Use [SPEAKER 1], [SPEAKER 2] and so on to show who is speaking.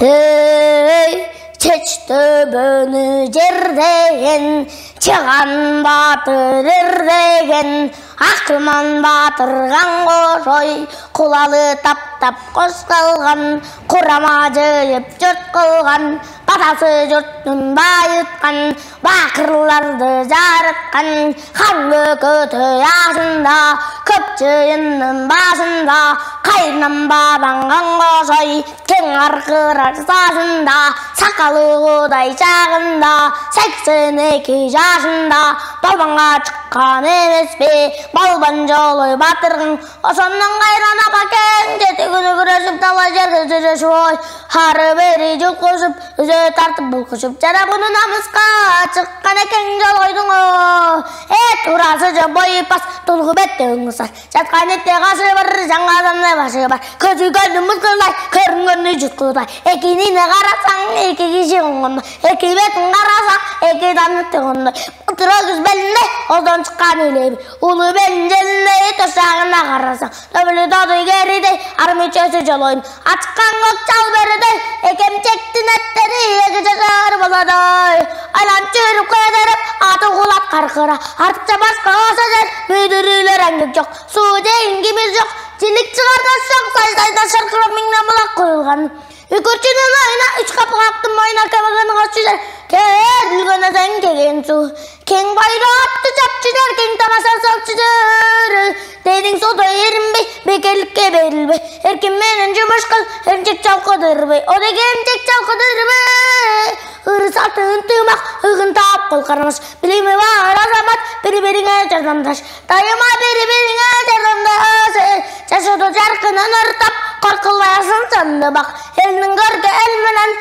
[SPEAKER 1] Ey çeçtöbönü жердеген чыган батыр эрдеген Акылман батырган кошой кулалы таптап кош кылган курама жыйып жұрт кылган батасы жұрттун байыткан бакырларды жарыткан хан көкөтө ашында көп жыйындын башында кайнам бабаңган кошой кең аркырар сажында сакалы кудай чагында 82 жашында балбанга чыккан эмеспи балбан жолой батырган ошондон кайран апакең жети күнү күрөшүп талай жерде жүрүшүп ой ары бери жукушуп өзө тартып булкушуп жарабыны намыска чыккан экен жолойдуң турасы же бойпас толгу бетте өңүсар жаткан этте кашы бар жаңа адамдай башы бар көзү көлдү мускулдай көрүнгөнү жуткудай экинине карасаң эки киши конгондой эки бетин карасаң эки дамытты кондой утура күз белинде оздон чыккан элеби улуу белин желиндей тошагына карасаң төбөлү додой керидей ар мүчөсү жолойм ачкан көк чал беридей экемчектин эттери эки жашар болодой айланып жүрүп көдөрүп аты кулап каркыра артча башка болсо жер мүдүрүлөр аңгек жок суу жейин кимиз жок жилик чыгарда шок сайда шыркырап миңнен булак коюлган Үкөрчүнүн айына үч капы каптым майына кабаганы качыжар керилген эсен кеген суу кең байра атты чапчыжар кең тамаша сокчужар дейдиң содо эринбей бекерликке берилбей эркин менен жумуш кыл эмчек чалкыдырбай о деген эмчек чалкыдырбай ыры салты ынтымак ыгын таап кол кармаш билими бар азамат бири бириңе жардамдаш дайыма бири бириңе жардамдаш жашоодо жаркынын ыртап коркулбай сынчанды бак элдин көркө эл менен